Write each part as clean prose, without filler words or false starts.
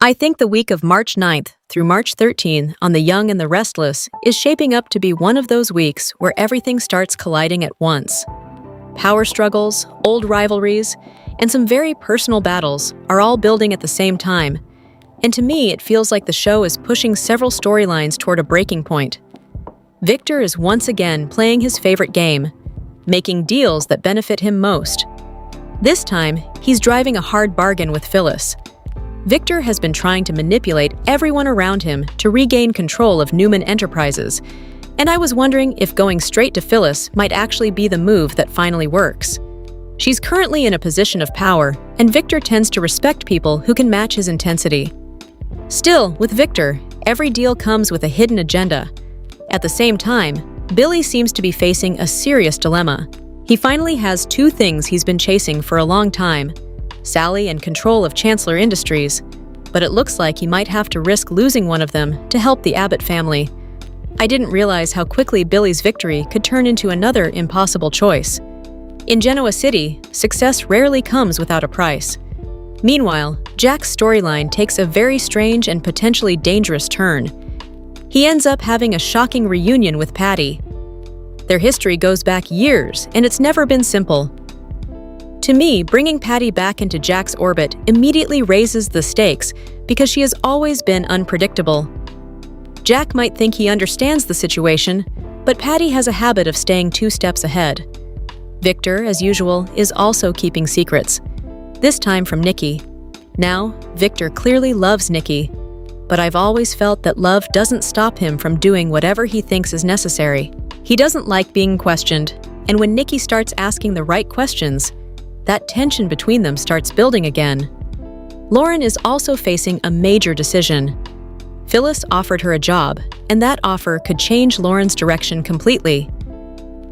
I think the week of March 9th through March 13th on The Young and the Restless is shaping up to be one of those weeks where everything starts colliding at once. Power struggles, old rivalries, and some very personal battles are all building at the same time. And to me, it feels like the show is pushing several storylines toward a breaking point. Victor is once again playing his favorite game, making deals that benefit him most. This time, he's driving a hard bargain with Phyllis. Victor has been trying to manipulate everyone around him to regain control of Newman Enterprises, and I was wondering if going straight to Phyllis might actually be the move that finally works. She's currently in a position of power, and Victor tends to respect people who can match his intensity. Still, with Victor, every deal comes with a hidden agenda. At the same time, Billy seems to be facing a serious dilemma. He finally has two things he's been chasing for a long time: Sally and control of Chancellor Industries, but it looks like he might have to risk losing one of them to help the Abbott family. I didn't realize how quickly Billy's victory could turn into another impossible choice. In Genoa City, success rarely comes without a price. Meanwhile, Jack's storyline takes a very strange and potentially dangerous turn. He ends up having a shocking reunion with Patty. Their history goes back years, and it's never been simple. To me, bringing Patty back into Jack's orbit immediately raises the stakes because she has always been unpredictable. Jack might think he understands the situation, but Patty has a habit of staying 2 steps ahead. Victor, as usual, is also keeping secrets, this time from Nikki. Now, Victor clearly loves Nikki, but I've always felt that love doesn't stop him from doing whatever he thinks is necessary. He doesn't like being questioned, and when Nikki starts asking the right questions, that tension between them starts building again. Lauren is also facing a major decision. Phyllis offered her a job, and that offer could change Lauren's direction completely.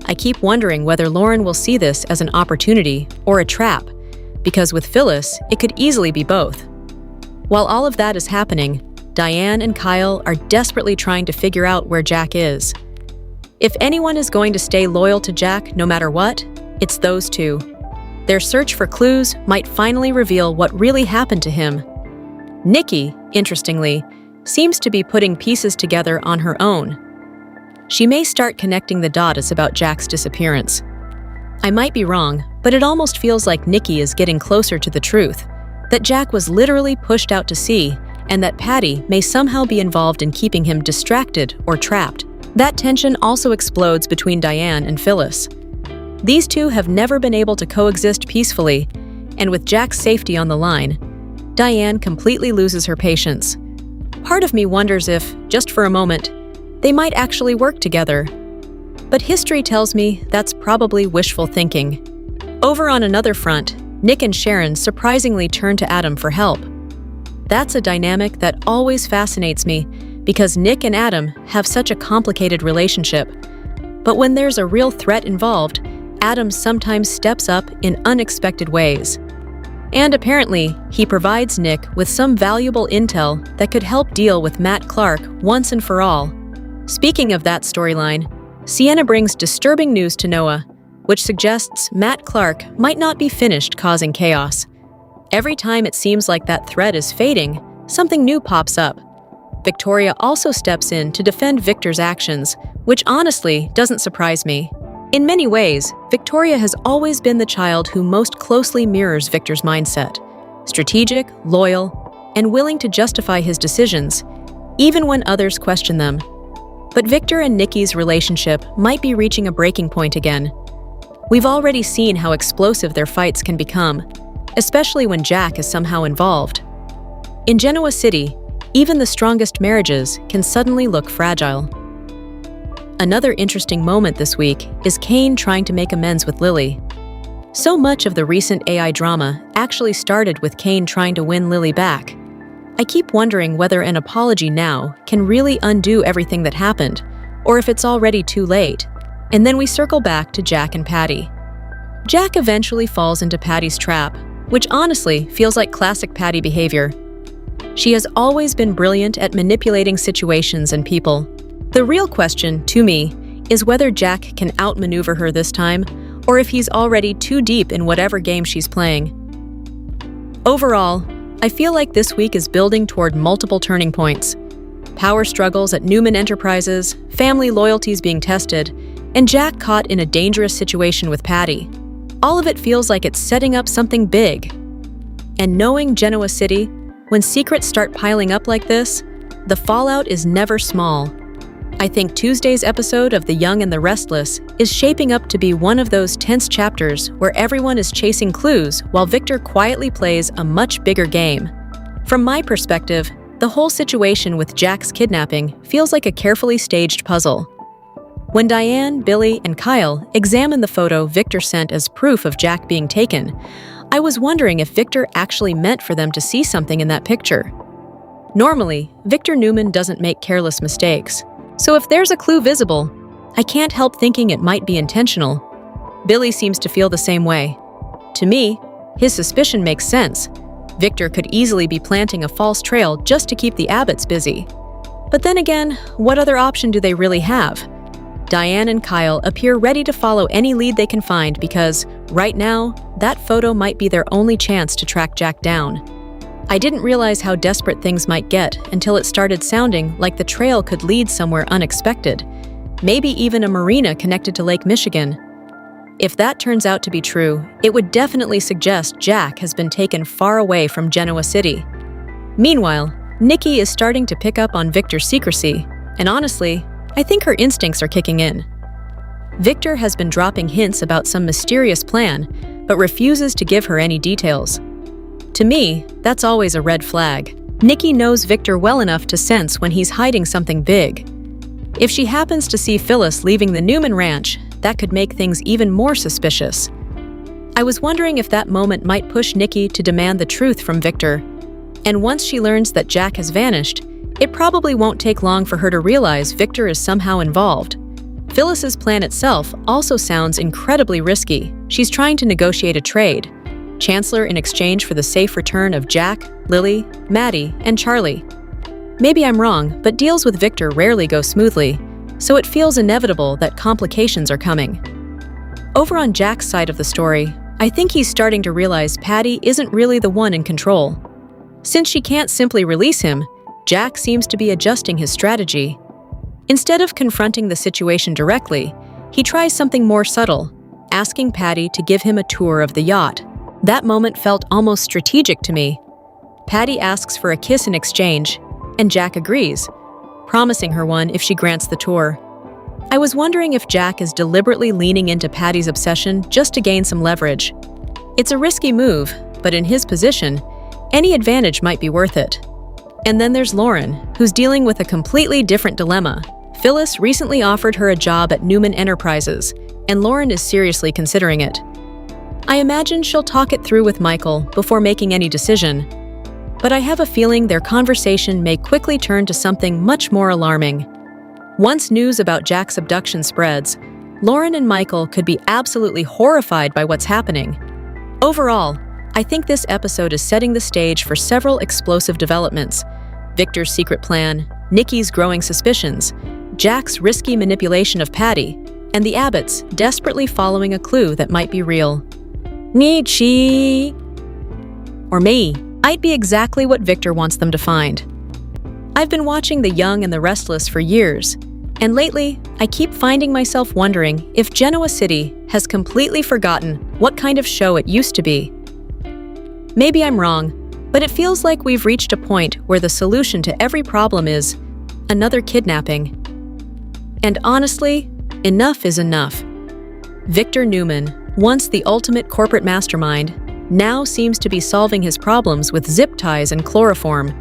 I keep wondering whether Lauren will see this as an opportunity or a trap, because with Phyllis, it could easily be both. While all of that is happening, Diane and Kyle are desperately trying to figure out where Jack is. If anyone is going to stay loyal to Jack no matter what, it's those two. Their search for clues might finally reveal what really happened to him. Nikki, interestingly, seems to be putting pieces together on her own. She may start connecting the dots about Jack's disappearance. I might be wrong, but it almost feels like Nikki is getting closer to the truth, that Jack was literally pushed out to sea, and that Patty may somehow be involved in keeping him distracted or trapped. That tension also explodes between Diane and Phyllis. These two have never been able to coexist peacefully, and with Jack's safety on the line, Diane completely loses her patience. Part of me wonders if, just for a moment, they might actually work together. But history tells me that's probably wishful thinking. Over on another front, Nick and Sharon surprisingly turn to Adam for help. That's a dynamic that always fascinates me because Nick and Adam have such a complicated relationship. But when there's a real threat involved, Adam sometimes steps up in unexpected ways. And apparently, he provides Nick with some valuable intel that could help deal with Matt Clark once and for all. Speaking of that storyline, Sienna brings disturbing news to Noah, which suggests Matt Clark might not be finished causing chaos. Every time it seems like that threat is fading, something new pops up. Victoria also steps in to defend Victor's actions, which honestly doesn't surprise me. In many ways, Victoria has always been the child who most closely mirrors Victor's mindset: strategic, loyal, and willing to justify his decisions, even when others question them. But Victor and Nikki's relationship might be reaching a breaking point again. We've already seen how explosive their fights can become, especially when Jack is somehow involved. In Genoa City, even the strongest marriages can suddenly look fragile. Another interesting moment this week is Kane trying to make amends with Lily. So much of the recent AI drama actually started with Kane trying to win Lily back. I keep wondering whether an apology now can really undo everything that happened, or if it's already too late. And then we circle back to Jack and Patty. Jack eventually falls into Patty's trap, which honestly feels like classic Patty behavior. She has always been brilliant at manipulating situations and people. The real question, to me, is whether Jack can outmaneuver her this time, or if he's already too deep in whatever game she's playing. Overall, I feel like this week is building toward multiple turning points. Power struggles at Newman Enterprises, family loyalties being tested, and Jack caught in a dangerous situation with Patty. All of it feels like it's setting up something big. And knowing Genoa City, when secrets start piling up like this, the fallout is never small. I think Tuesday's episode of The Young and the Restless is shaping up to be one of those tense chapters where everyone is chasing clues while Victor quietly plays a much bigger game. From my perspective, the whole situation with Jack's kidnapping feels like a carefully staged puzzle. When Diane, Billy, and Kyle examined the photo Victor sent as proof of Jack being taken, I was wondering if Victor actually meant for them to see something in that picture. Normally, Victor Newman doesn't make careless mistakes. So if there's a clue visible, I can't help thinking it might be intentional. Billy seems to feel the same way. To me, his suspicion makes sense. Victor could easily be planting a false trail just to keep the Abbotts busy. But then again, what other option do they really have? Diane and Kyle appear ready to follow any lead they can find because, right now, that photo might be their only chance to track Jack down. I didn't realize how desperate things might get until it started sounding like the trail could lead somewhere unexpected, maybe even a marina connected to Lake Michigan. If that turns out to be true, it would definitely suggest Jack has been taken far away from Genoa City. Meanwhile, Nikki is starting to pick up on Victor's secrecy, and honestly, I think her instincts are kicking in. Victor has been dropping hints about some mysterious plan, but refuses to give her any details. To me, that's always a red flag. Nikki knows Victor well enough to sense when he's hiding something big. If she happens to see Phyllis leaving the Newman ranch, that could make things even more suspicious. I was wondering if that moment might push Nikki to demand the truth from Victor. And once she learns that Jack has vanished, it probably won't take long for her to realize Victor is somehow involved. Phyllis's plan itself also sounds incredibly risky. She's trying to negotiate a trade. Chancellor in exchange for the safe return of Jack, Lily, Maddie, and Charlie. Maybe I'm wrong, but deals with Victor rarely go smoothly, so it feels inevitable that complications are coming. Over on Jack's side of the story, I think he's starting to realize Patty isn't really the one in control. Since she can't simply release him, Jack seems to be adjusting his strategy. Instead of confronting the situation directly, he tries something more subtle, asking Patty to give him a tour of the yacht. That moment felt almost strategic to me. Patty asks for a kiss in exchange, and Jack agrees, promising her one if she grants the tour. I was wondering if Jack is deliberately leaning into Patty's obsession just to gain some leverage. It's a risky move, but in his position, any advantage might be worth it. And then there's Lauren, who's dealing with a completely different dilemma. Phyllis recently offered her a job at Newman Enterprises, and Lauren is seriously considering it. I imagine she'll talk it through with Michael before making any decision. But I have a feeling their conversation may quickly turn to something much more alarming. Once news about Jack's abduction spreads, Lauren and Michael could be absolutely horrified by what's happening. Overall, I think this episode is setting the stage for several explosive developments. Victor's secret plan, Nikki's growing suspicions, Jack's risky manipulation of Patty, and the Abbotts desperately following a clue that might be real. Nietzsche. Or me. I'd be exactly what Victor wants them to find. I've been watching The Young and the Restless for years, and lately, I keep finding myself wondering if Genoa City has completely forgotten what kind of show it used to be. Maybe I'm wrong, but it feels like we've reached a point where the solution to every problem is another kidnapping. And honestly, enough is enough. Victor Newman, once the ultimate corporate mastermind, now seems to be solving his problems with zip ties and chloroform.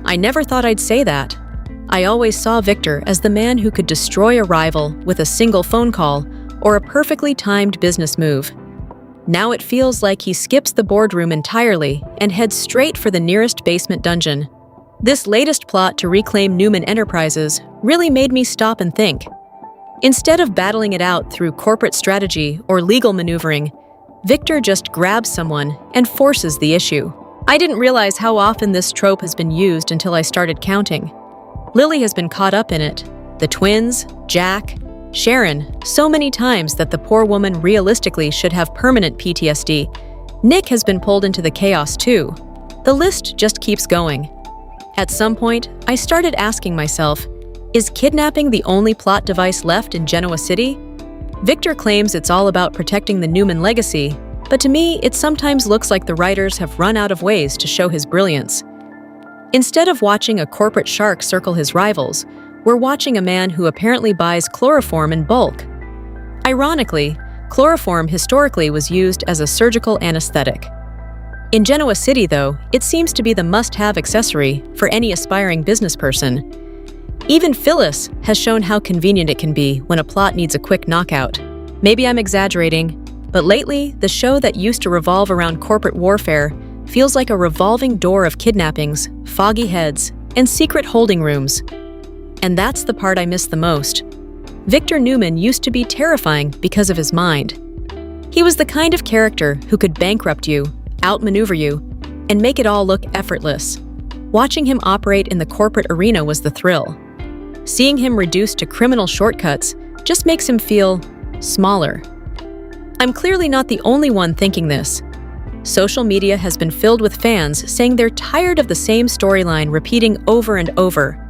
I never thought I'd say that. I always saw Victor as the man who could destroy a rival with a single phone call or a perfectly timed business move. Now it feels like he skips the boardroom entirely and heads straight for the nearest basement dungeon. This latest plot to reclaim Newman Enterprises really made me stop and think. Instead of battling it out through corporate strategy or legal maneuvering, Victor just grabs someone and forces the issue. I didn't realize how often this trope has been used until I started counting. Lily has been caught up in it. The twins, Jack, Sharon, so many times that the poor woman realistically should have permanent PTSD. Nick has been pulled into the chaos too. The list just keeps going. At some point, I started asking myself, is kidnapping the only plot device left in Genoa City? Victor claims it's all about protecting the Newman legacy, but to me, it sometimes looks like the writers have run out of ways to show his brilliance. Instead of watching a corporate shark circle his rivals, we're watching a man who apparently buys chloroform in bulk. Ironically, chloroform historically was used as a surgical anesthetic. In Genoa City, though, it seems to be the must-have accessory for any aspiring business person. Even Phyllis has shown how convenient it can be when a plot needs a quick knockout. Maybe I'm exaggerating, but lately, the show that used to revolve around corporate warfare feels like a revolving door of kidnappings, foggy heads, and secret holding rooms. And that's the part I miss the most. Victor Newman used to be terrifying because of his mind. He was the kind of character who could bankrupt you, outmaneuver you, and make it all look effortless. Watching him operate in the corporate arena was the thrill. Seeing him reduced to criminal shortcuts just makes him feel smaller. I'm clearly not the only one thinking this. Social media has been filled with fans saying they're tired of the same storyline repeating over and over.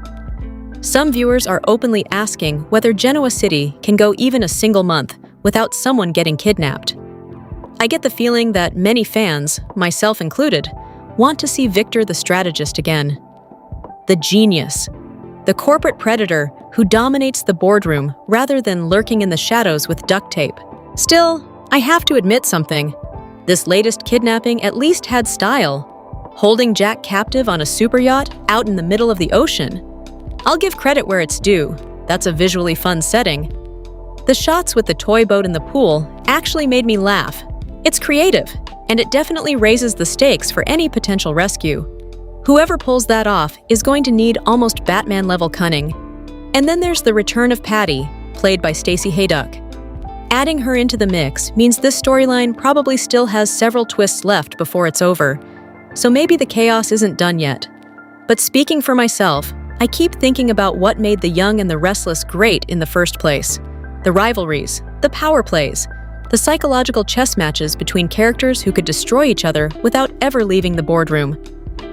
Some viewers are openly asking whether Genoa City can go even a single month without someone getting kidnapped. I get the feeling that many fans, myself included, want to see Victor the strategist again. The genius. The corporate predator who dominates the boardroom rather than lurking in the shadows with duct tape. Still, I have to admit something. This latest kidnapping at least had style. Holding Jack captive on a super yacht out in the middle of the ocean. I'll give credit where it's due. That's a visually fun setting. The shots with the toy boat in the pool actually made me laugh. It's creative, and it definitely raises the stakes for any potential rescue. Whoever pulls that off is going to need almost Batman-level cunning. And then there's the return of Patty, played by Stacey Hayduck. Adding her into the mix means this storyline probably still has several twists left before it's over, so maybe the chaos isn't done yet. But speaking for myself, I keep thinking about what made The Young and the Restless great in the first place. The rivalries, the power plays, the psychological chess matches between characters who could destroy each other without ever leaving the boardroom.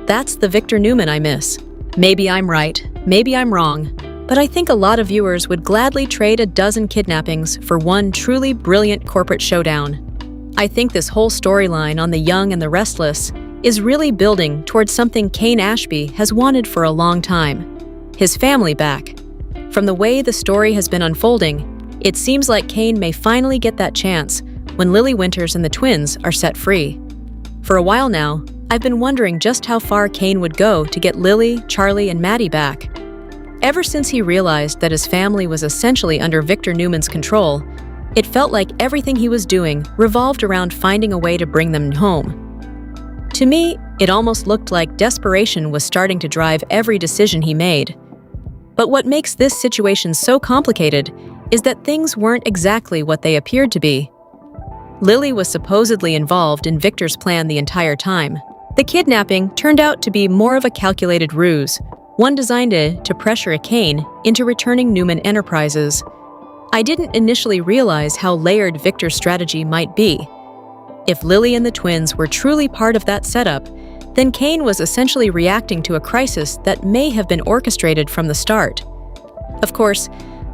That's the Victor Newman I miss. Maybe I'm right, maybe I'm wrong, but I think a lot of viewers would gladly trade a dozen kidnappings for one truly brilliant corporate showdown. I think this whole storyline on The Young and the Restless is really building towards something Kane Ashby has wanted for a long time. His family back. From the way the story has been unfolding, it seems like Kane may finally get that chance when Lily Winters and the twins are set free. For a while now, I've been wondering just how far Kane would go to get Lily, Charlie, and Maddie back. Ever since he realized that his family was essentially under Victor Newman's control, it felt like everything he was doing revolved around finding a way to bring them home. To me, it almost looked like desperation was starting to drive every decision he made. But what makes this situation so complicated is that things weren't exactly what they appeared to be. Lily was supposedly involved in Victor's plan the entire time. The kidnapping turned out to be more of a calculated ruse, one designed to pressure Kane into returning Newman Enterprises. I didn't initially realize how layered Victor's strategy might be. If Lily and the twins were truly part of that setup, then Kane was essentially reacting to a crisis that may have been orchestrated from the start. Of course,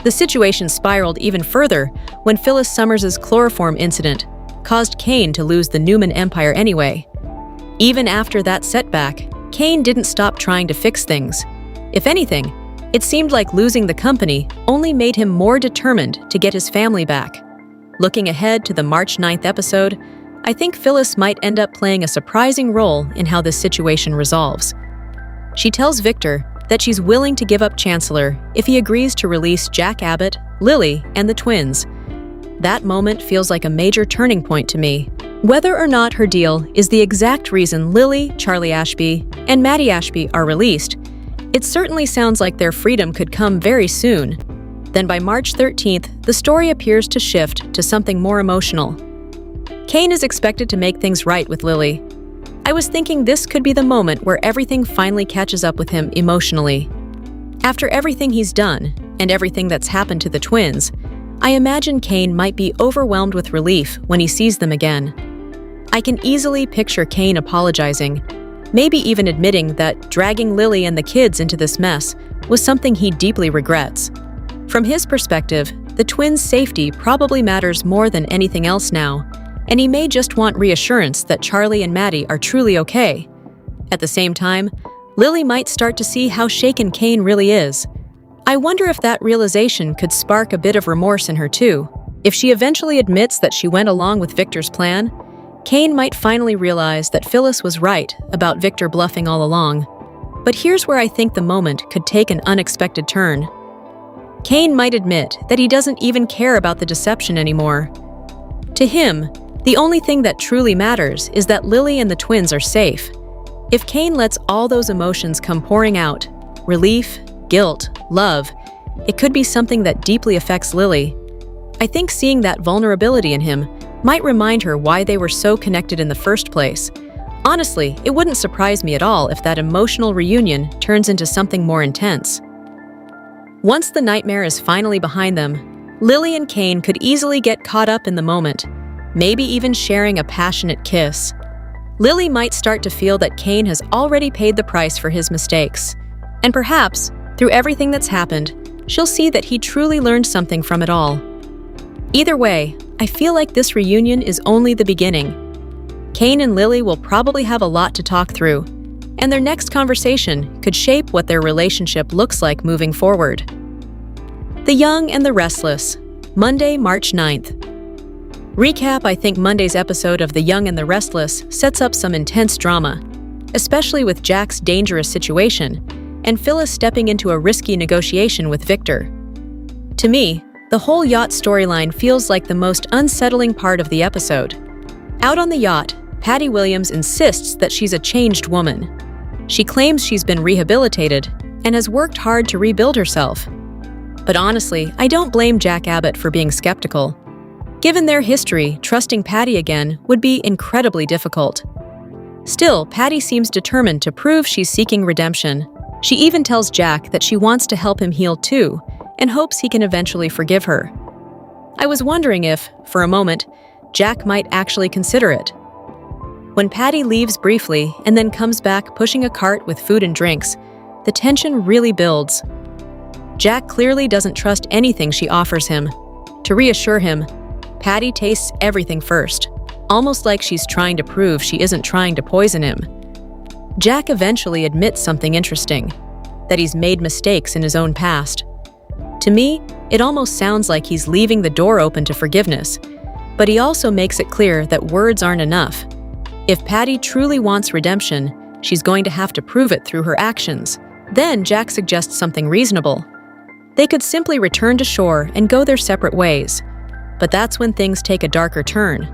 the situation spiraled even further when Phyllis Summers's chloroform incident caused Kane to lose the Newman Empire anyway. Even after that setback, Kane didn't stop trying to fix things. If anything, it seemed like losing the company only made him more determined to get his family back. Looking ahead to the March 9th episode, I think Phyllis might end up playing a surprising role in how this situation resolves. She tells Victor that she's willing to give up Chancellor if he agrees to release Jack Abbott, Lily, and the twins. That moment feels like a major turning point to me. Whether or not her deal is the exact reason Lily, Charlie Ashby, and Maddie Ashby are released, it certainly sounds like their freedom could come very soon. Then by March 13th, the story appears to shift to something more emotional. Kane is expected to make things right with Lily. I was thinking this could be the moment where everything finally catches up with him emotionally. After everything he's done, and everything that's happened to the twins, I imagine Kane might be overwhelmed with relief when he sees them again. I can easily picture Kane apologizing, maybe even admitting that dragging Lily and the kids into this mess was something he deeply regrets. From his perspective, the twins' safety probably matters more than anything else now, and he may just want reassurance that Charlie and Maddie are truly okay. At the same time, Lily might start to see how shaken Kane really is. I wonder if that realization could spark a bit of remorse in her too. If she eventually admits that she went along with Victor's plan, Kane might finally realize that Phyllis was right about Victor bluffing all along. But here's where I think the moment could take an unexpected turn. Kane might admit that he doesn't even care about the deception anymore. To him, the only thing that truly matters is that Lily and the twins are safe. If Kane lets all those emotions come pouring out, relief, guilt, love, it could be something that deeply affects Lily. I think seeing that vulnerability in him might remind her why they were so connected in the first place. Honestly, it wouldn't surprise me at all if that emotional reunion turns into something more intense. Once the nightmare is finally behind them, Lily and Kane could easily get caught up in the moment, maybe even sharing a passionate kiss. Lily might start to feel that Kane has already paid the price for his mistakes. And perhaps, through everything that's happened, she'll see that he truly learned something from it all. Either way, I feel like this reunion is only the beginning. Kane and Lily will probably have a lot to talk through, and their next conversation could shape what their relationship looks like moving forward. The Young and the Restless, Monday, March 9th. Recap: I think Monday's episode of The Young and the Restless sets up some intense drama, especially with Jack's dangerous situation and Phyllis stepping into a risky negotiation with Victor. To me, the whole yacht storyline feels like the most unsettling part of the episode. Out on the yacht, Patty Williams insists that she's a changed woman. She claims she's been rehabilitated and has worked hard to rebuild herself. But honestly, I don't blame Jack Abbott for being skeptical. Given their history, trusting Patty again would be incredibly difficult. Still, Patty seems determined to prove she's seeking redemption. She even tells Jack that she wants to help him heal too, and hopes he can eventually forgive her. I was wondering if, for a moment, Jack might actually consider it. When Patty leaves briefly and then comes back pushing a cart with food and drinks, the tension really builds. Jack clearly doesn't trust anything she offers him. To reassure him, Patty tastes everything first, almost like she's trying to prove she isn't trying to poison him. Jack eventually admits something interesting, that he's made mistakes in his own past. To me, it almost sounds like he's leaving the door open to forgiveness, but he also makes it clear that words aren't enough. If Patty truly wants redemption, she's going to have to prove it through her actions. Then Jack suggests something reasonable. They could simply return to shore and go their separate ways. But that's when things take a darker turn.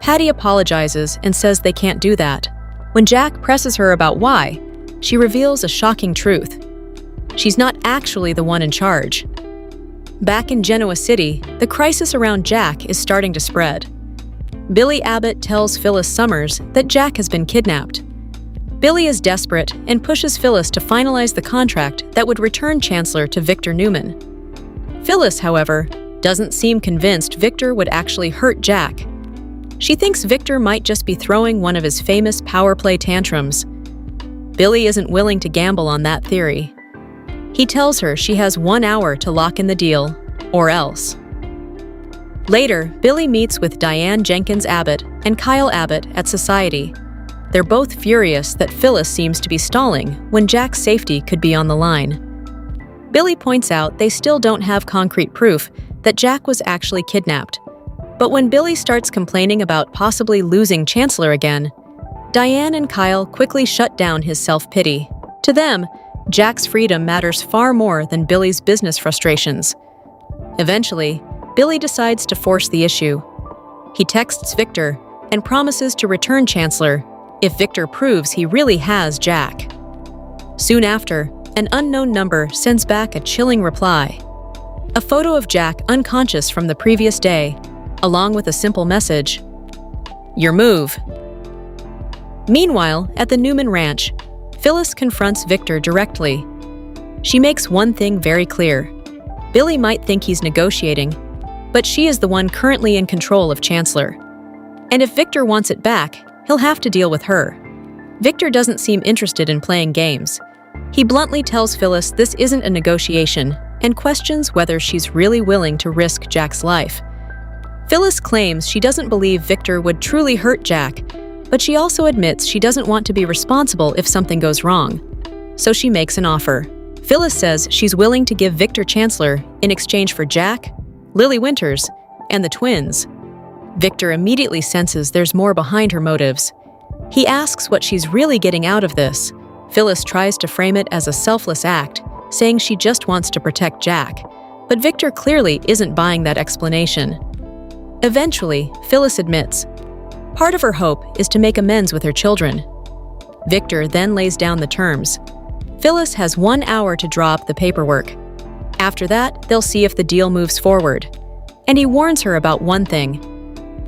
Patty apologizes and says they can't do that. When Jack presses her about why, she reveals a shocking truth. She's not actually the one in charge. Back in Genoa City, the crisis around Jack is starting to spread. Billy Abbott tells Phyllis Summers that Jack has been kidnapped. Billy is desperate and pushes Phyllis to finalize the contract that would return Chancellor to Victor Newman. Phyllis, however, doesn't seem convinced Victor would actually hurt Jack. She thinks Victor might just be throwing one of his famous power play tantrums. Billy isn't willing to gamble on that theory. He tells her she has 1 hour to lock in the deal, or else. Later, Billy meets with Diane Jenkins Abbott and Kyle Abbott at Society. They're both furious that Phyllis seems to be stalling when Jack's safety could be on the line. Billy points out they still don't have concrete proof that Jack was actually kidnapped. But when Billy starts complaining about possibly losing Chancellor again, Diane and Kyle quickly shut down his self-pity. To them, Jack's freedom matters far more than Billy's business frustrations. Eventually, Billy decides to force the issue. He texts Victor and promises to return Chancellor if Victor proves he really has Jack. Soon after, an unknown number sends back a chilling reply. A photo of Jack unconscious from the previous day, along with a simple message: "Your move." Meanwhile, at the Newman Ranch, Phyllis confronts Victor directly. She makes one thing very clear. Billy might think he's negotiating, but she is the one currently in control of Chancellor. And if Victor wants it back, he'll have to deal with her. Victor doesn't seem interested in playing games. He bluntly tells Phyllis this isn't a negotiation and questions whether she's really willing to risk Jack's life. Phyllis claims she doesn't believe Victor would truly hurt Jack, but she also admits she doesn't want to be responsible if something goes wrong. So she makes an offer. Phyllis says she's willing to give Victor Chancellor in exchange for Jack, Lily Winters, and the twins. Victor immediately senses there's more behind her motives. He asks what she's really getting out of this. Phyllis tries to frame it as a selfless act, saying she just wants to protect Jack. But Victor clearly isn't buying that explanation. Eventually, Phyllis admits, part of her hope is to make amends with her children. Victor then lays down the terms. Phyllis has 1 hour to draw up the paperwork. After that, they'll see if the deal moves forward. And he warns her about one thing.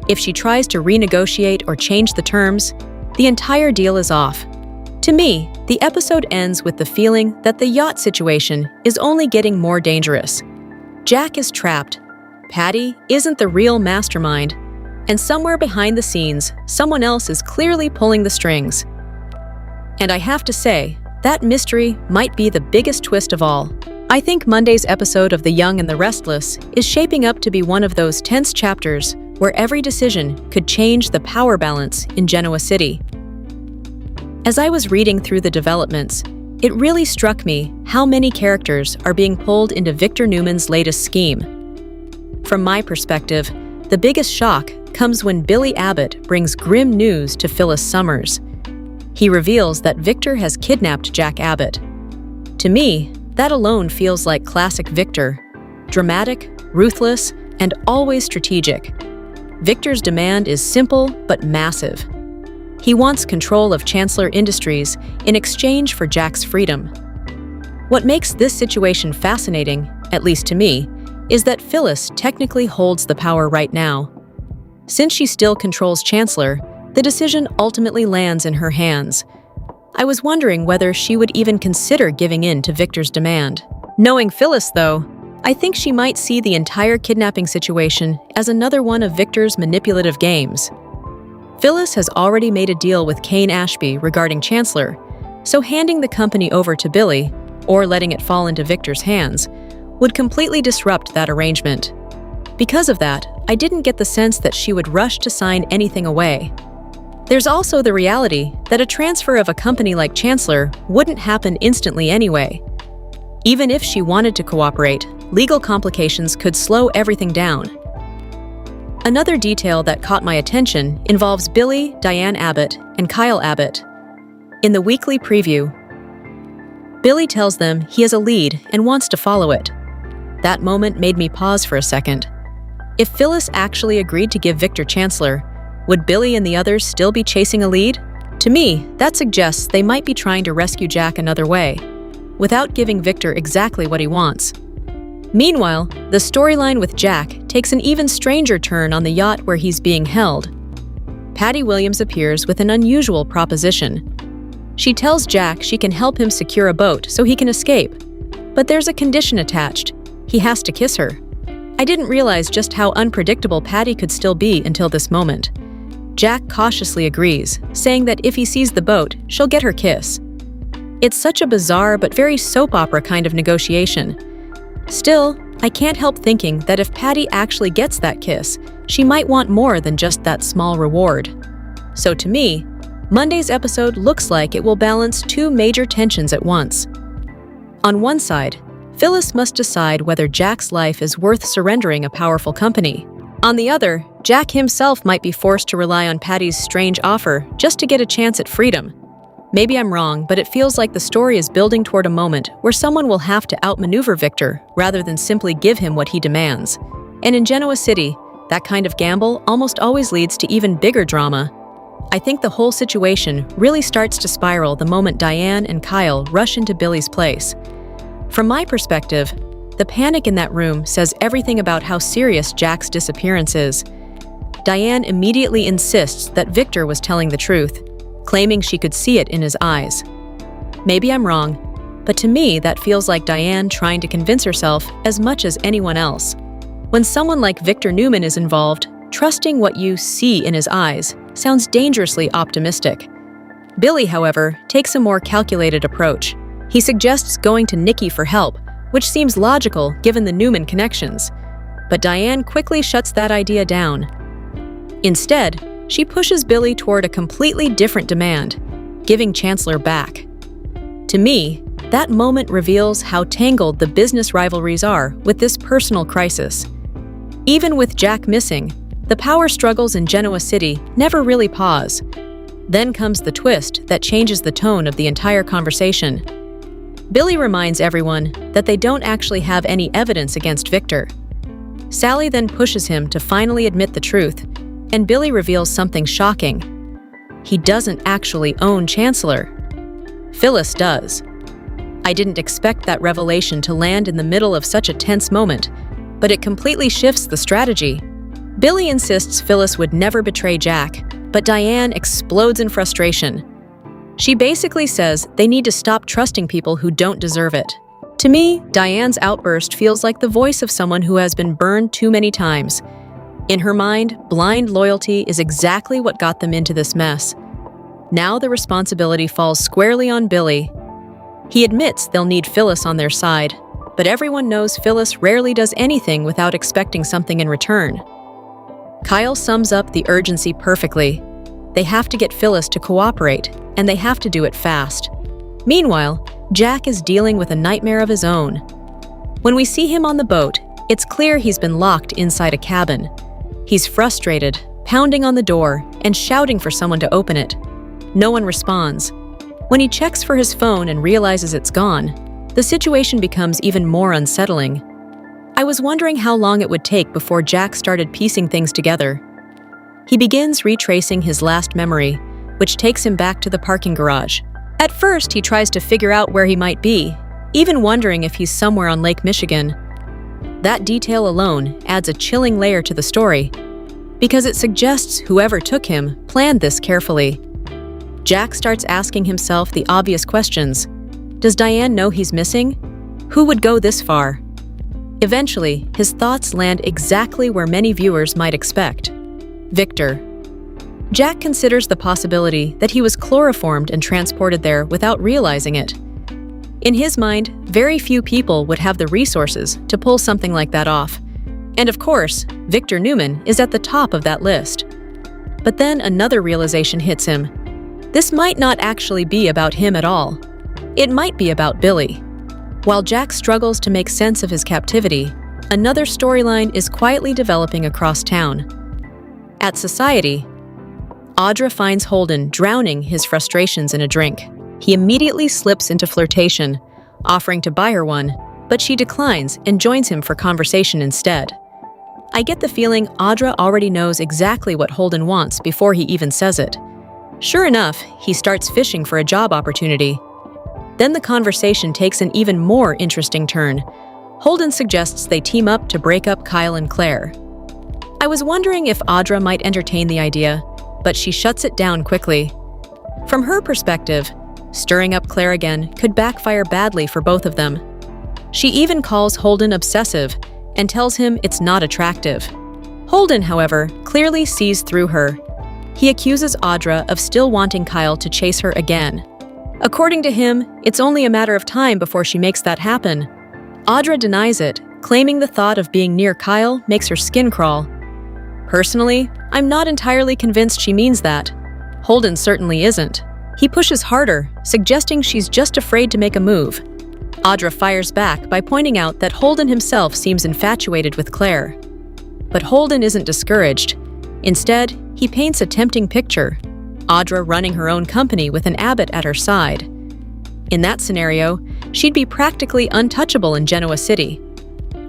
If she tries to renegotiate or change the terms, the entire deal is off. To me, the episode ends with the feeling that the yacht situation is only getting more dangerous. Jack is trapped. Patty isn't the real mastermind. And somewhere behind the scenes, someone else is clearly pulling the strings. And I have to say, that mystery might be the biggest twist of all. I think Monday's episode of The Young and the Restless is shaping up to be one of those tense chapters where every decision could change the power balance in Genoa City. As I was reading through the developments, it really struck me how many characters are being pulled into Victor Newman's latest scheme. From my perspective, the biggest shock comes when Billy Abbott brings grim news to Phyllis Summers. He reveals that Victor has kidnapped Jack Abbott. To me, that alone feels like classic Victor. Dramatic, ruthless, and always strategic. Victor's demand is simple but massive. He wants control of Chancellor Industries in exchange for Jack's freedom. What makes this situation fascinating, at least to me, is that Phyllis technically holds the power right now. Since she still controls Chancellor, the decision ultimately lands in her hands. I was wondering whether she would even consider giving in to Victor's demand. Knowing Phyllis, though, I think she might see the entire kidnapping situation as another one of Victor's manipulative games. Phyllis has already made a deal with Kane Ashby regarding Chancellor, so handing the company over to Billy, or letting it fall into Victor's hands, would completely disrupt that arrangement. Because of that, I didn't get the sense that she would rush to sign anything away. There's also the reality that a transfer of a company like Chancellor wouldn't happen instantly anyway. Even if she wanted to cooperate, legal complications could slow everything down. Another detail that caught my attention involves Billy, Diane Abbott, and Kyle Abbott. In the weekly preview, Billy tells them he has a lead and wants to follow it. That moment made me pause for a second. If Phyllis actually agreed to give Victor Chancellor, would Billy and the others still be chasing a lead? To me, that suggests they might be trying to rescue Jack another way, without giving Victor exactly what he wants. Meanwhile, the storyline with Jack takes an even stranger turn on the yacht where he's being held. Patty Williams appears with an unusual proposition. She tells Jack she can help him secure a boat so he can escape, but there's a condition attached. He has to kiss her. I didn't realize just how unpredictable Patty could still be until this moment. Jack cautiously agrees, saying that if he sees the boat, she'll get her kiss. It's such a bizarre but very soap opera kind of negotiation. Still, I can't help thinking that if Patty actually gets that kiss, she might want more than just that small reward. So to me, Monday's episode looks like it will balance two major tensions at once. On one side, Phyllis must decide whether Jack's life is worth surrendering a powerful company. On the other, Jack himself might be forced to rely on Patty's strange offer just to get a chance at freedom. Maybe I'm wrong, but it feels like the story is building toward a moment where someone will have to outmaneuver Victor rather than simply give him what he demands. And in Genoa City, that kind of gamble almost always leads to even bigger drama. I think the whole situation really starts to spiral the moment Diane and Kyle rush into Billy's place. From my perspective, the panic in that room says everything about how serious Jack's disappearance is. Diane immediately insists that Victor was telling the truth, claiming she could see it in his eyes. Maybe I'm wrong, but to me that feels like Diane trying to convince herself as much as anyone else. When someone like Victor Newman is involved, trusting what you see in his eyes sounds dangerously optimistic. Billy, however, takes a more calculated approach. He suggests going to Nikki for help, which seems logical given the Newman connections. But Diane quickly shuts that idea down. Instead, she pushes Billy toward a completely different demand, giving Chancellor back. To me, that moment reveals how tangled the business rivalries are with this personal crisis. Even with Jack missing, the power struggles in Genoa City never really pause. Then comes the twist that changes the tone of the entire conversation. Billy reminds everyone that they don't actually have any evidence against Victor. Sally then pushes him to finally admit the truth, and Billy reveals something shocking. He doesn't actually own Chancellor. Phyllis does. I didn't expect that revelation to land in the middle of such a tense moment, but it completely shifts the strategy. Billy insists Phyllis would never betray Jack, but Diane explodes in frustration. She basically says they need to stop trusting people who don't deserve it. To me, Diane's outburst feels like the voice of someone who has been burned too many times. In her mind, blind loyalty is exactly what got them into this mess. Now the responsibility falls squarely on Billy. He admits they'll need Phyllis on their side, but everyone knows Phyllis rarely does anything without expecting something in return. Kyle sums up the urgency perfectly. They have to get Phyllis to cooperate, and they have to do it fast. Meanwhile, Jack is dealing with a nightmare of his own. When we see him on the boat, it's clear he's been locked inside a cabin. He's frustrated, pounding on the door, and shouting for someone to open it. No one responds. When he checks for his phone and realizes it's gone, the situation becomes even more unsettling. I was wondering how long it would take before Jack started piecing things together. He begins retracing his last memory, which takes him back to the parking garage. At first, he tries to figure out where he might be, even wondering if he's somewhere on Lake Michigan. That detail alone adds a chilling layer to the story, because it suggests whoever took him planned this carefully. Jack starts asking himself the obvious questions. Does Diane know he's missing? Who would go this far? Eventually, his thoughts land exactly where many viewers might expect. Victor. Jack considers the possibility that he was chloroformed and transported there without realizing it. In his mind, very few people would have the resources to pull something like that off. And of course, Victor Newman is at the top of that list. But then another realization hits him. This might not actually be about him at all. It might be about Billy. While Jack struggles to make sense of his captivity, another storyline is quietly developing across town. At Society, Audra finds Holden drowning his frustrations in a drink. He immediately slips into flirtation, offering to buy her one, but she declines and joins him for conversation instead. I get the feeling Audra already knows exactly what Holden wants before he even says it. Sure enough, he starts fishing for a job opportunity. Then the conversation takes an even more interesting turn. Holden suggests they team up to break up Kyle and Claire. I was wondering if Audra might entertain the idea, but she shuts it down quickly. From her perspective, stirring up Claire again could backfire badly for both of them. She even calls Holden obsessive and tells him it's not attractive. Holden, however, clearly sees through her. He accuses Audra of still wanting Kyle to chase her again. According to him, it's only a matter of time before she makes that happen. Audra denies it, claiming the thought of being near Kyle makes her skin crawl. Personally, I'm not entirely convinced she means that. Holden certainly isn't. He pushes harder, suggesting she's just afraid to make a move. Audra fires back by pointing out that Holden himself seems infatuated with Claire. But Holden isn't discouraged. Instead, he paints a tempting picture. Audra running her own company with an abbot at her side. In that scenario, she'd be practically untouchable in Genoa City.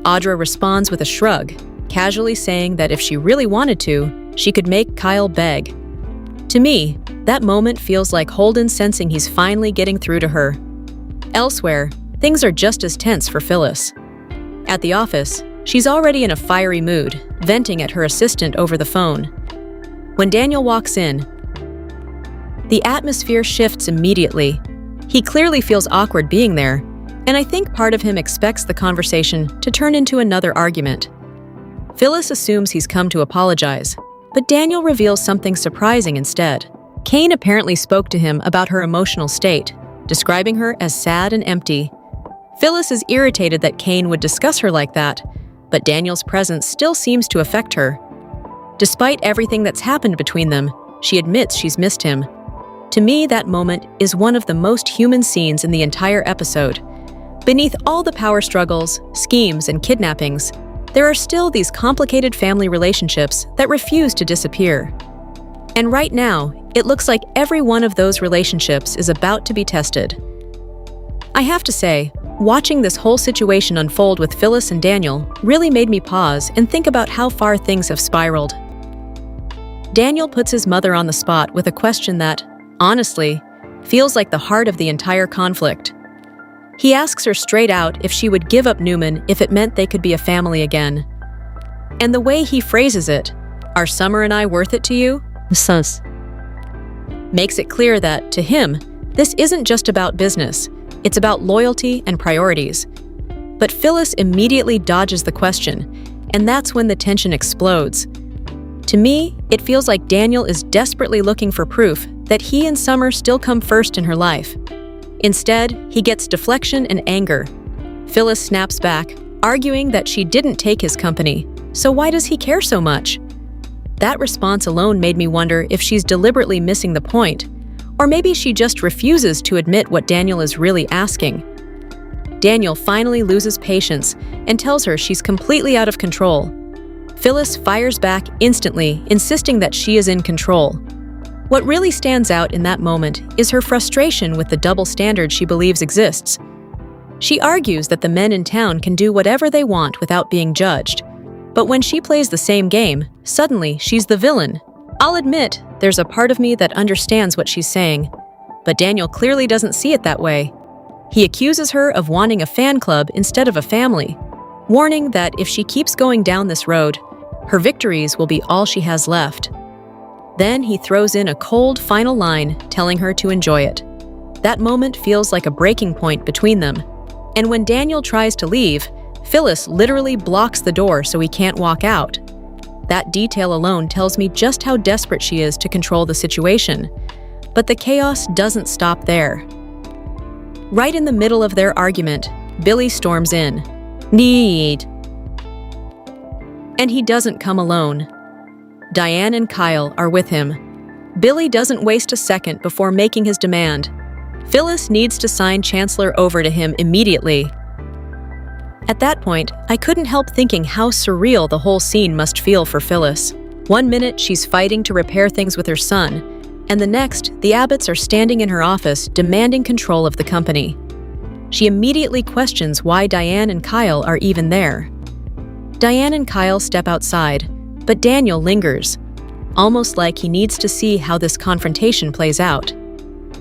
Audra responds with a shrug, casually saying that if she really wanted to, she could make Kyle beg. To me, that moment feels like Holden sensing he's finally getting through to her. Elsewhere, things are just as tense for Phyllis. At the office, she's already in a fiery mood, venting at her assistant over the phone. When Daniel walks in, the atmosphere shifts immediately. He clearly feels awkward being there, and I think part of him expects the conversation to turn into another argument. Phyllis assumes he's come to apologize, but Daniel reveals something surprising instead. Kane apparently spoke to him about her emotional state, describing her as sad and empty. Phyllis is irritated that Kane would discuss her like that, but Daniel's presence still seems to affect her. Despite everything that's happened between them, she admits she's missed him. To me, that moment is one of the most human scenes in the entire episode. Beneath all the power struggles, schemes, and kidnappings, there are still these complicated family relationships that refuse to disappear. And right now, it looks like every one of those relationships is about to be tested. I have to say, watching this whole situation unfold with Phyllis and Daniel really made me pause and think about how far things have spiraled. Daniel puts his mother on the spot with a question that, honestly, feels like the heart of the entire conflict. He asks her straight out if she would give up Newman if it meant they could be a family again. And the way he phrases it, "Are Summer and I worth it to you?" Sus. Makes it clear that, to him, this isn't just about business, it's about loyalty and priorities. But Phyllis immediately dodges the question, and that's when the tension explodes. To me, it feels like Daniel is desperately looking for proof that he and Summer still come first in her life. Instead, he gets deflection and anger. Phyllis snaps back, arguing that she didn't take his company, so why does he care so much? That response alone made me wonder if she's deliberately missing the point, or maybe she just refuses to admit what Daniel is really asking. Daniel finally loses patience and tells her she's completely out of control. Phyllis fires back instantly, insisting that she is in control. What really stands out in that moment is her frustration with the double standard she believes exists. She argues that the men in town can do whatever they want without being judged. But when she plays the same game, suddenly she's the villain. I'll admit, there's a part of me that understands what she's saying, but Daniel clearly doesn't see it that way. He accuses her of wanting a fan club instead of a family, warning that if she keeps going down this road, her victories will be all she has left. Then he throws in a cold final line, telling her to enjoy it. That moment feels like a breaking point between them, and when Daniel tries to leave, Phyllis literally blocks the door so he can't walk out. That detail alone tells me just how desperate she is to control the situation. But the chaos doesn't stop there. Right in the middle of their argument, Billy storms in. Need. And he doesn't come alone. Diane and Kyle are with him. Billy doesn't waste a second before making his demand. Phyllis needs to sign Chancellor over to him immediately. At that point, I couldn't help thinking how surreal the whole scene must feel for Phyllis. One minute, she's fighting to repair things with her son, and the next, the Abbotts are standing in her office demanding control of the company. She immediately questions why Diane and Kyle are even there. Diane and Kyle step outside, but Daniel lingers, almost like he needs to see how this confrontation plays out.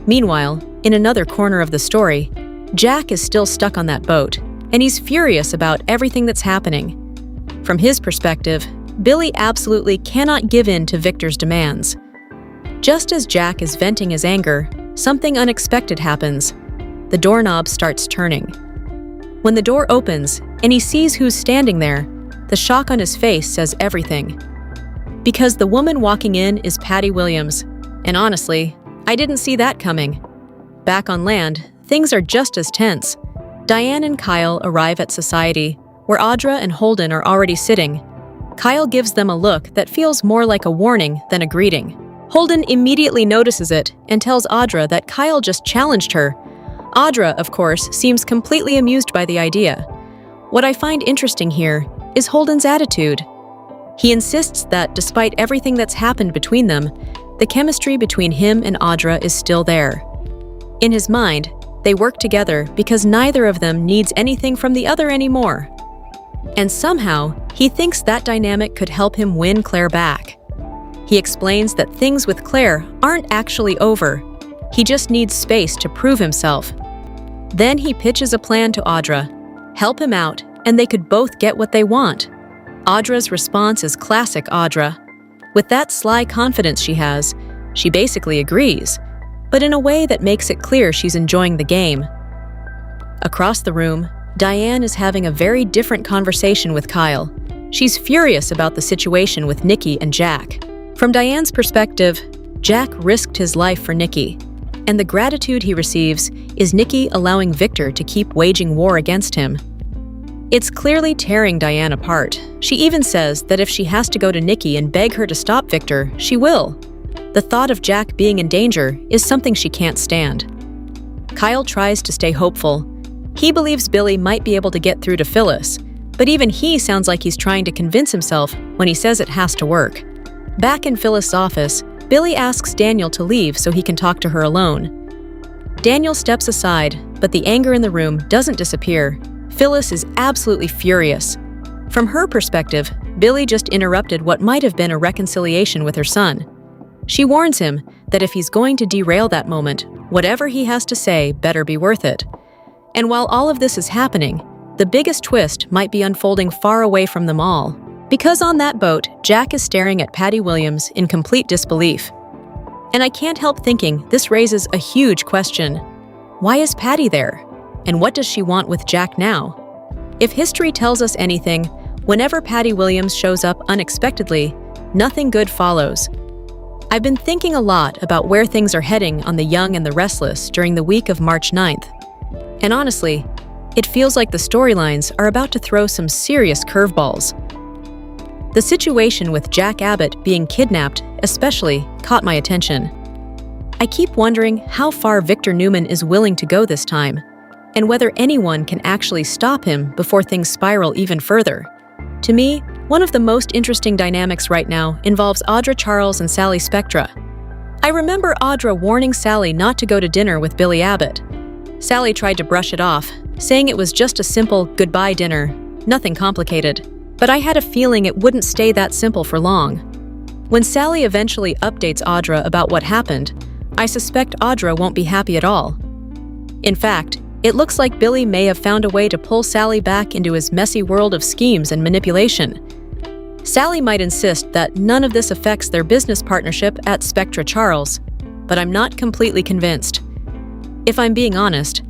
Meanwhile, in another corner of the story, Jack is still stuck on that boat, and he's furious about everything that's happening. From his perspective, Billy absolutely cannot give in to Victor's demands. Just as Jack is venting his anger, something unexpected happens. The doorknob starts turning. When the door opens and he sees who's standing there, the shock on his face says everything. Because the woman walking in is Patty Williams, and honestly, I didn't see that coming. Back on land, things are just as tense. Diane and Kyle arrive at Society, where Audra and Holden are already sitting. Kyle gives them a look that feels more like a warning than a greeting. Holden immediately notices it and tells Audra that Kyle just challenged her. Audra, of course, seems completely amused by the idea. What I find interesting here is Holden's attitude. He insists that despite everything that's happened between them, the chemistry between him and Audra is still there. In his mind, they work together because neither of them needs anything from the other anymore. And somehow, he thinks that dynamic could help him win Claire back. He explains that things with Claire aren't actually over. He just needs space to prove himself. Then he pitches a plan to Audra. Help him out, and they could both get what they want. Audra's response is classic Audra. With that sly confidence she has, she basically agrees, but in a way that makes it clear she's enjoying the game. Across the room, Diane is having a very different conversation with Kyle. She's furious about the situation with Nikki and Jack. From Diane's perspective, Jack risked his life for Nikki, and the gratitude he receives is Nikki allowing Victor to keep waging war against him. It's clearly tearing Diane apart. She even says that if she has to go to Nikki and beg her to stop Victor, she will. The thought of Jack being in danger is something she can't stand. Kyle tries to stay hopeful. He believes Billy might be able to get through to Phyllis, but even he sounds like he's trying to convince himself when he says it has to work. Back in Phyllis' office, Billy asks Daniel to leave so he can talk to her alone. Daniel steps aside, but the anger in the room doesn't disappear. Phyllis is absolutely furious. From her perspective, Billy just interrupted what might have been a reconciliation with her son. She warns him that if he's going to derail that moment, whatever he has to say better be worth it. And while all of this is happening, the biggest twist might be unfolding far away from them all. Because on that boat, Jack is staring at Patty Williams in complete disbelief. And I can't help thinking this raises a huge question. Why is Patty there? And what does she want with Jack now? If history tells us anything, whenever Patty Williams shows up unexpectedly, nothing good follows. I've been thinking a lot about where things are heading on The Young and the Restless during the week of March 9th. And honestly, it feels like the storylines are about to throw some serious curveballs. The situation with Jack Abbott being kidnapped especially caught my attention. I keep wondering how far Victor Newman is willing to go this time, and whether anyone can actually stop him before things spiral even further. To me, one of the most interesting dynamics right now involves Audra Charles and Sally Spectra. I remember Audra warning Sally not to go to dinner with Billy Abbott. Sally tried to brush it off, saying it was just a simple goodbye dinner, nothing complicated. But I had a feeling it wouldn't stay that simple for long. When Sally eventually updates Audra about what happened, I suspect Audra won't be happy at all. In fact, it looks like Billy may have found a way to pull Sally back into his messy world of schemes and manipulation. Sally might insist that none of this affects their business partnership at Spectra Charles, but I'm not completely convinced. If I'm being honest,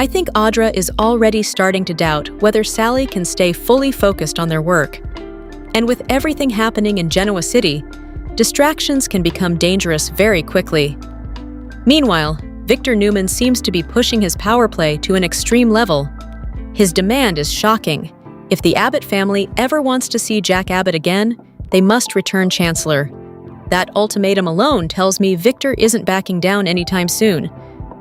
I think Audra is already starting to doubt whether Sally can stay fully focused on their work. And with everything happening in Genoa City, distractions can become dangerous very quickly. Meanwhile, Victor Newman seems to be pushing his power play to an extreme level. His demand is shocking. If the Abbott family ever wants to see Jack Abbott again, they must return Chancellor. That ultimatum alone tells me Victor isn't backing down anytime soon.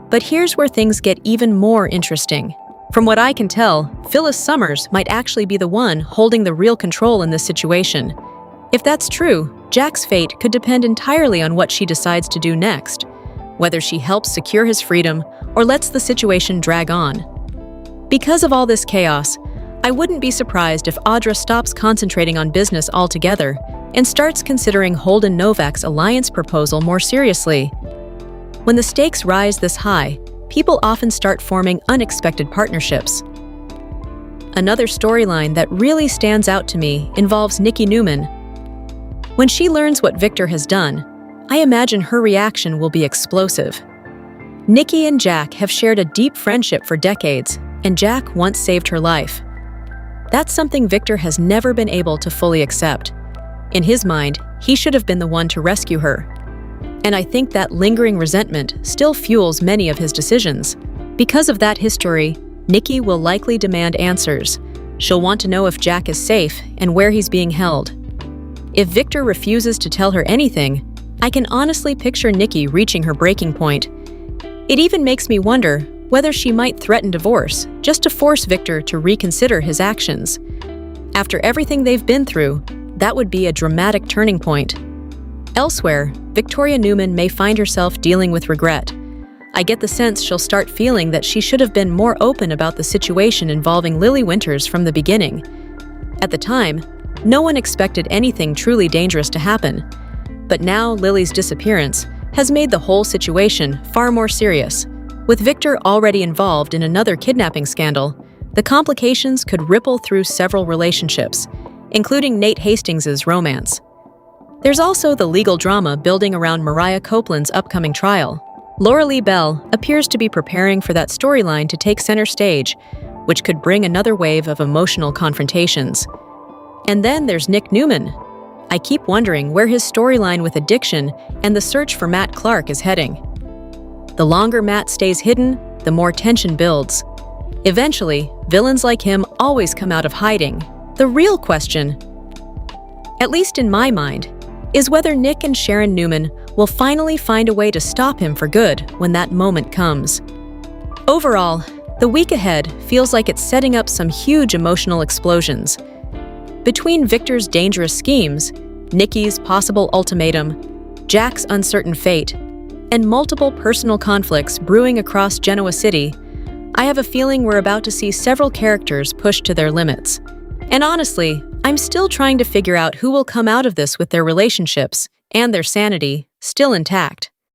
But here's where things get even more interesting. From what I can tell, Phyllis Summers might actually be the one holding the real control in this situation. If that's true, Jack's fate could depend entirely on what she decides to do next, whether she helps secure his freedom or lets the situation drag on. Because of all this chaos, I wouldn't be surprised if Audra stops concentrating on business altogether and starts considering Holden Novak's alliance proposal more seriously. When the stakes rise this high, people often start forming unexpected partnerships. Another storyline that really stands out to me involves Nikki Newman. When she learns what Victor has done, I imagine her reaction will be explosive. Nikki and Jack have shared a deep friendship for decades, and Jack once saved her life. That's something Victor has never been able to fully accept. In his mind, he should have been the one to rescue her. And I think that lingering resentment still fuels many of his decisions. Because of that history, Nikki will likely demand answers. She'll want to know if Jack is safe and where he's being held. If Victor refuses to tell her anything, I can honestly picture Nikki reaching her breaking point. It even makes me wonder whether she might threaten divorce just to force Victor to reconsider his actions. After everything they've been through, that would be a dramatic turning point. Elsewhere, Victoria Newman may find herself dealing with regret. I get the sense she'll start feeling that she should have been more open about the situation involving Lily Winters from the beginning. At the time, no one expected anything truly dangerous to happen. But now Lily's disappearance has made the whole situation far more serious. With Victor already involved in another kidnapping scandal, the complications could ripple through several relationships, including Nate Hastings's romance. There's also the legal drama building around Mariah Copeland's upcoming trial. Laura Lee Bell appears to be preparing for that storyline to take center stage, which could bring another wave of emotional confrontations. And then there's Nick Newman. I keep wondering where his storyline with addiction and the search for Matt Clark is heading. The longer Matt stays hidden, the more tension builds. Eventually, villains like him always come out of hiding. The real question, at least in my mind, is whether Nick and Sharon Newman will finally find a way to stop him for good when that moment comes. Overall, the week ahead feels like it's setting up some huge emotional explosions. Between Victor's dangerous schemes, Nikki's possible ultimatum, Jack's uncertain fate, and multiple personal conflicts brewing across Genoa City, I have a feeling we're about to see several characters pushed to their limits. And honestly, I'm still trying to figure out who will come out of this with their relationships and their sanity still intact.